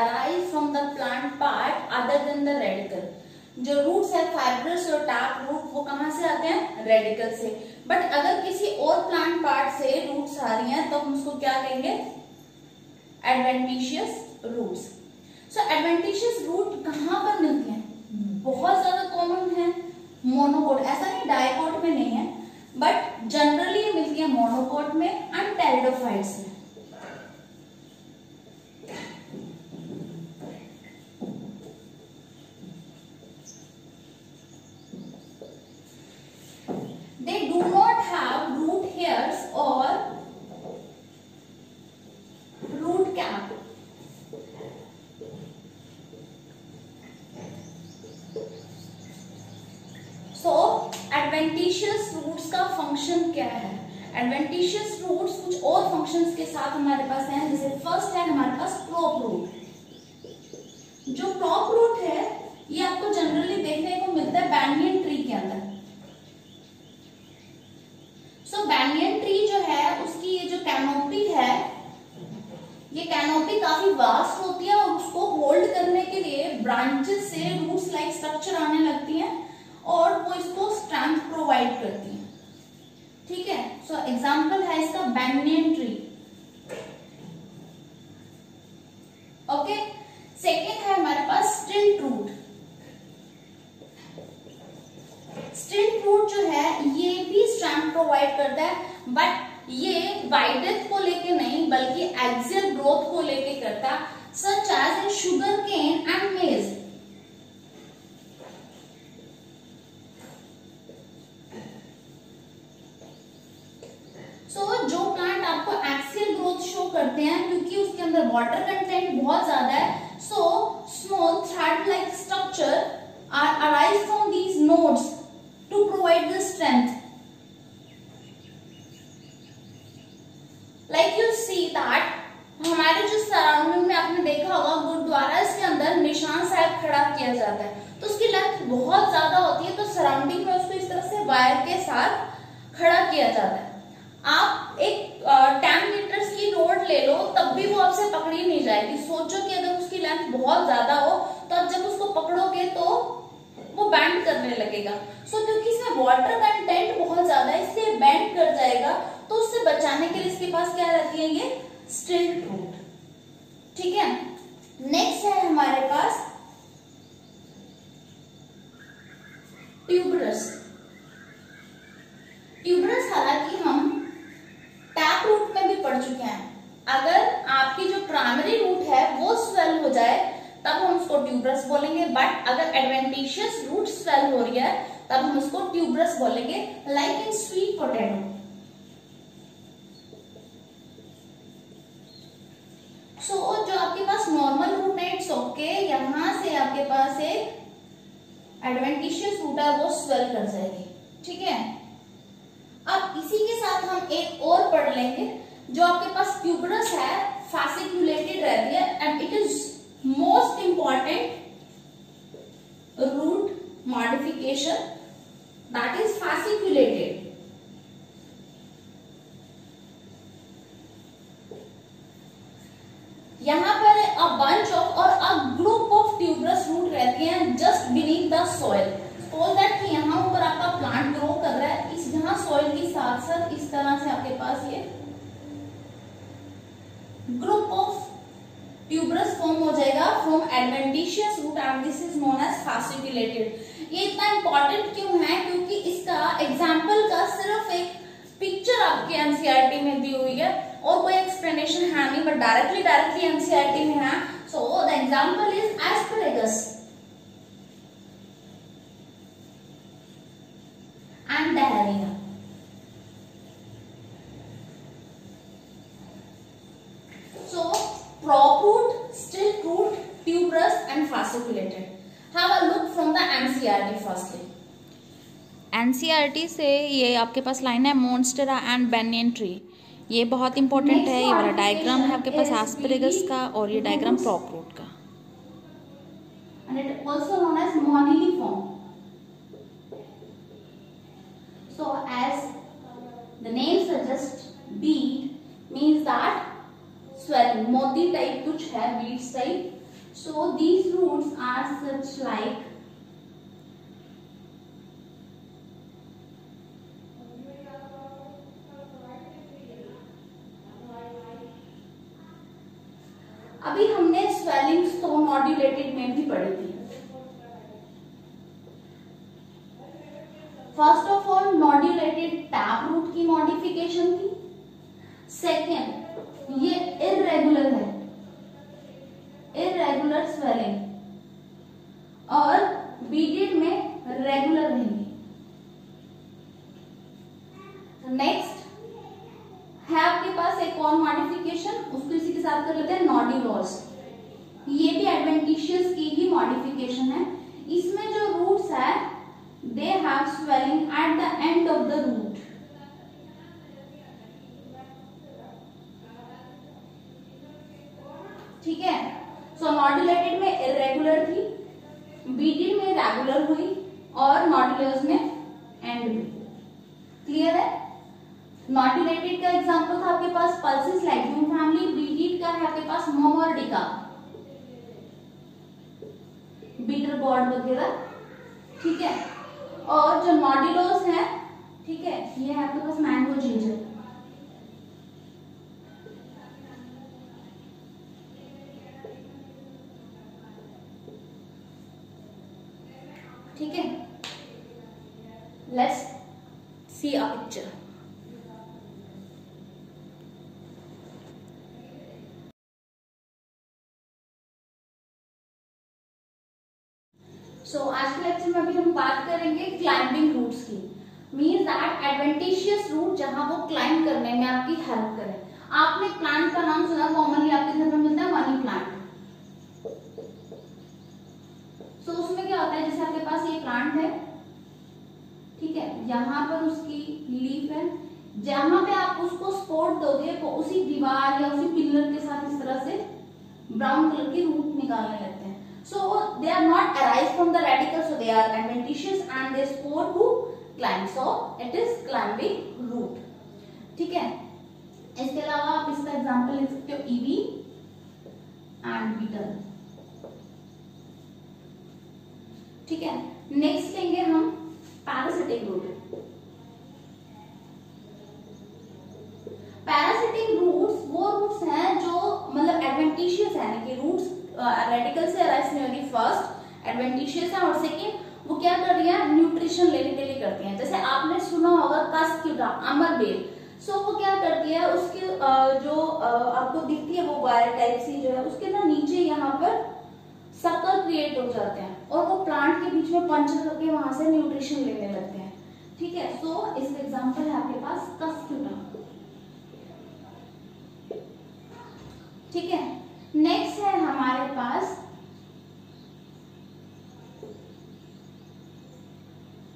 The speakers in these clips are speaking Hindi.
arise from the plant part other than the radicle. जो रूट्स है फाइब्रस और टैप रूट वो कहाँ से आते हैं? रेडिकल से. बट अगर किसी और प्लांट पार्ट से रूट्स आ रही हैं तो हम उसको क्या कहेंगे? Adventitious roots. So adventitious root कहाँ पर मिलती हैं? बहुत ज्यादा कॉमन है मोनोकोट, ऐसा नहीं डाइकोट में नहीं है, बट जनरली मिलती है मोनोकोट में एंड टेरिडोफाइट्स में. They do not have root hairs or root cap. So adventitious roots का फंक्शन क्या है? एडवेंटिशियस रूट्स कुछ और फंक्शंस के साथ हमारे पास हैं. जैसे फर्स्ट है हमारे पास प्रॉप रूट. जो प्रॉप रूट है ये आपको जनरली देखने को मिलता है बैंडियन ट्री के अंदर. सो बैंडियन ट्री जो है उसकी ये जो कैनोपी है, ये कैनोपी काफी वास्ट होती है और उसको होल्ड करने के लिए ब्रांचेस से रूट्स लाइक स्ट्रक्चर आने लगती हैं और वो इसको स्ट्रेंथ प्रोवाइड करती हैं. ठीक है. सो एग्जांपल है इसका बैंडियन ट्री. ओके. सेकेंड है हमारे पास स्टिल्ट रूट. स्टिल्ट रूट जो है ये भी स्ट्रेंथ प्रोवाइड करता है, बट ये वाइडेथ को लेके नहीं बल्कि एक्सियल ग्रोथ को लेके करता है, such as in sugar cane and maize. So जो प्लांट आपको एक्सियल ग्रोथ शो करते हैं क्योंकि उसके अंदर वाटर कंटेंट बहुत ज्यादा है, so small thread like structure are arise from these nodes to provide the strength. Like you see that हमारे जो सराउंडिंग में आपने देखा होगा गुरुद्वारा के अंदर निशान साहब खड़ा किया जाता है तो उसकी लेंथ बहुत ज्यादा होती है, तो सराउंडिंग में उसको इस तरह से वायर के साथ खड़ा किया जाता है. आप एक 10 मीटर्स की रोड ले लो तब भी वो आपसे पकड़ी नहीं जाएगी. सोचो कि अगर उसकी लेंथ बहुत ज्यादा हो तो आप जब उसको पकड़ोगे तो वो बैंड करने लगेगा. सो क्योंकि इसमें वाटर कंटेंट बहुत ज्यादा है इसलिए बैंड कर जाएगा, तो उससे बचाने के लिए इसके पास क्या रहती है? ये स्टिल्ट रूट. ठीक है. नेक्स्ट है हमारे पास ट्यूबरस. ट्यूबरस हालांकि हम टैप रूट में भी पढ़ चुके हैं. अगर आपकी जो प्राइमरी रूट है वो स्वेल हो जाए तब हम उसको ट्यूबरस बोलेंगे, बट अगर एडवेंटिशियस रूट स्वेल हो रही है तब हम उसको ट्यूबरस बोलेंगे, लाइक इन स्वीट पोटैटो. सो जो आपके पास नॉर्मल रूट है इट्स ओके, यहां से आपके पास एक एडवेंटिशियस रूट है वो स्वेल कर जाएगी. ठीक है. अब इसी के साथ हम एक और पढ़ लेंगे. जो आपके पास ट्यूबरस है फैसिक्युलेटेड रहती है and it is most important root modification that is fasciculated. यहाँ पर a bunch of or a group of tuberous root रहती हैं just beneath the soil. Suppose that कि यहाँ ऊपर आपका प्लांट ग्रो कर रहा है, इस यहाँ सॉइल के साथ साथ इस तरह से आपके पास ये ग्रुप ऑफ ट्यूबरस फॉर्म हो जाएगा from adventitious root and this is known as fasciculated. ये इतना इंपॉर्टेंट क्यों है? क्योंकि इसका एग्जाम्पल का सिर्फ एक पिक्चर आपके एनसीईआरटी में दी हुई है और कोई एक्सप्लेनेशन है नहीं, बट डायरेक्टली एनसीईआरटी में है. So the example is asparagus and diarrhoea. So prop root, stilt root, tuberous and fasciculated. Have a look from the NCERT firstly. NCERT से ये आपके पास लाइन है मोन्स्टेरा एंड बैंनियन ट्री. ये बहुत इंपॉर्टेंट है. ये वाला डायग्राम है आपके पास एस्परेगस का और ये डायग्राम प्रॉप रूट का. And it also known as moniliform. So as the name suggests, bead means that swelling, मोती टाइप कुछ है beads type, So these roots are such like अभी हमने स्वेलिंग्स तो मॉड्यूलेटेड में भी पढ़ी थी। First of all modulated tap root की मॉडिफिकेशन थी। सेकेंड ये इरेगुलर है, इरेगुलर स्वेलिंग, और बीडेड में रेगुलर रहेंगे। नेक्स्ट है आपके पास एक और मॉडिफिकेशन, उसको इसी के साथ कर लेते हैं, नॉड्यूलोस। ये भी एडवेंटिशियस की ही मॉडिफिकेशन है। इसमें जो रूट्स है they have swelling at the end of the root. ठीक है, सो मॉड्यूलेटेड में इरेगुलर थी, बीडी में रेगुलर हुई, और मॉड्यूलस में एंड भी। क्लियर है? मॉड्यूलेटेड का एग्जांपल था आपके पास पल्सिस लेग्यूम फैमिली, बीडीड का है आपके पास मोमोर्डिका, बीटर बॉर्ड वगैरह। ठीक है, और जो मॉड्यूलोस है, ठीक है, ये है आपके पास मैंगो जिंजर। ठीक है, लेट्स सी अ पिक्चर। सो आज के लेक्चर में अभी हम बात करेंगे क्लाइंबिंग रूट्स की। मीन्स दैट एडवेंटिशियस रूट जहां वो क्लाइंब करने में आपकी हेल्प करे। आपने प्लांट का नाम सुना, कॉमनली आपके घर में मिलता है मनी प्लांट। सो उसमें क्या होता है, जैसे आपके पास ये प्लांट है, ठीक है, यहाँ पर उसकी लीफ है, जहां पे आप उसको सपोर्ट दोगे वो उसी दीवार या उसी पिलर के साथ इस तरह से ब्राउन कलर की रूट निकालने लगते हैं। So they are not arise from the radicle, so they are adventitious and they support to climb. So it is climbing root. ठीक है, इसके अलावा आप इसका एग्जांपल ले सकते हो ईवी एंड बीटल। ठीक है, नेक्स्ट लेंगे हम पैरासिटिक रूट। पैरासिटिक रूट्स वो रूट्स हैं जो मतलब एडवेंटिशियस है, यानी कि रूट्स रेडिकल से अराइज नहीं होगी। फर्स्ट एडवेंटिशियस है, और सेकेंड वो क्या कर रही है, न्यूट्रिशन लेने के लिए करती हैं। जैसे आपने सुना होगा कस्क्यूटा, अमर बेल। सो वो क्या करती है, उसकी जो आपको दिखती है वो वायर टाइप सी जो है, उसके ना नीचे यहाँ पर सर्कल क्रिएट हो जाते हैं, और वो प्लांट के बीच में पंचर करके वहां से न्यूट्रिशन लेने लगते हैं। ठीक है, सो इसका एग्जाम्पल है आपके पास कस्क्यूटा। ठीक है, नेक्स्ट है हमारे पास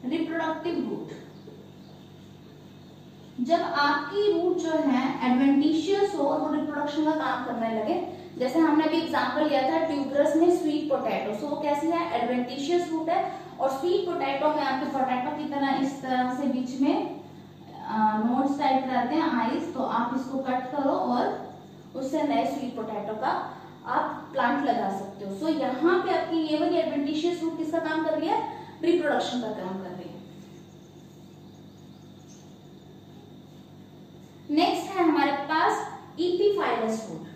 रिप्रोडक्टिव रूट। जब आपकी रूट जो है एडवेंटिशियस हो और वो रिप्रोडक्शन का काम करने लगे, जैसे हमने अभी एग्जांपल लिया था ट्यूबरस में स्वीट पोटैटो। सो वो कैसी है, एडवेंटिशियस रूट है, और स्वीट पोटैटो में आपके पोटैटो की तरह इस तरह से बीच में नोड्स टाइप रहते हैं, आइज। तो आप इसको कट करो और उससे नए स्वीट पोटैटो का आप प्लांट लगा सकते हो। सो यहाँ पे आपकी ये वाली एडवेंटिशियस रूट किसका काम कर रही है, रिप्रोडक्शन का काम कर रही है। नेक्स्ट है हमारे पास इपीफाइलस रूट।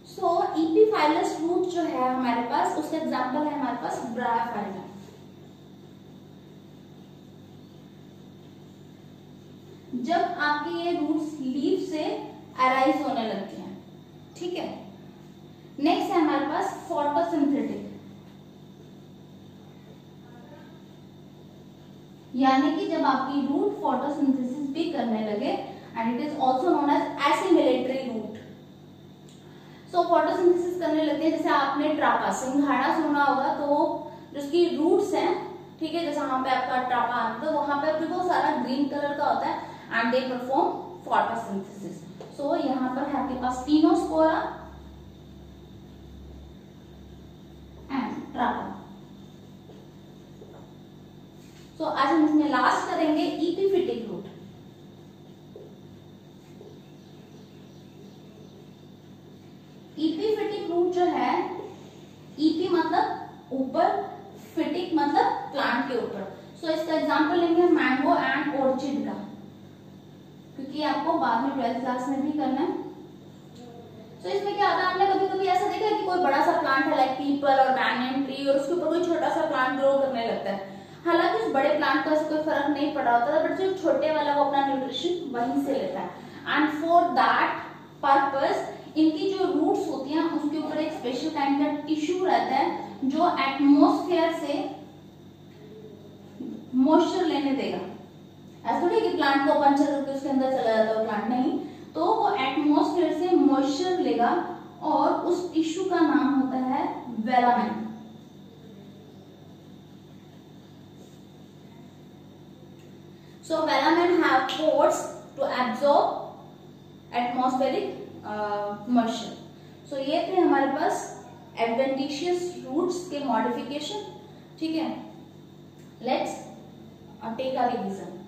सो इपीफाइलस रूट जो है हमारे पास, उसका एग्जांपल है हमारे पास ब्रायोफाइटा। जब आपके ये रूट्स लीफ से अराइज होने लगते हैं। ठीक है, नेक्स्ट है हमारे पास फोटोसिंथेटिक, यानी कि जब आपकी रूट फोटोसिंथेसिस भी करने लगे, and it is also known as assimilatory root. So photosynthesis करने लगते हैं, जैसे आपने ट्रापा सिंघाड़ा सुना होगा, तो जिसकी रूट्स हैं, ठीक है, जैसे वहां पे आपका ट्रापा आता है, वहां पे वो सारा ग्रीन कलर का होता है, and they perform photosynthesis. So यहाँ पर है आपके पास टीनोस्पोरा and ट्रापा। So आज हम इसमें लास्ट करेंगे इपीफिटिक रूट। क्योंकि आपको बाद में 12th क्लास में भी करना है। तो इसमें क्या होता है, आपने कभी कभी ऐसा देखा है कि कोई बड़ा सा प्लांट है लाइक पीपल और बैंगन ट्री, और उसके ऊपर कोई छोटा सा प्लांट ग्रो करने लगता है। हालांकि उस बड़े प्लांट का कोई फर्क नहीं पड़ा होता, बट जो छोटे वाला वो अपना न्यूट्रिशन वहीं से लेता है। एंड फॉर दैट पर्पस इनकी जो रूट्स होती हैं उसके ऊपर एक स्पेशल काइंड का टिश्यू रहता है जो एटमॉस्फेयर से मॉइस्चर लेने देगा। ऐसा थोड़ी कि प्लांट को पंचर करके उसके अंदर चला जाता है प्लांट, नहीं, तो वो एटमॉस्फेयर से मॉइस्चर लेगा और उस टिश्यू का नाम होता है velamen. So velamen have pores to absorb atmospheric moisture. So ये थे हमारे पास adventitious roots के modification, ठीक है। Let's take a revision.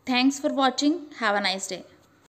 Thanks for watching. Have a nice day.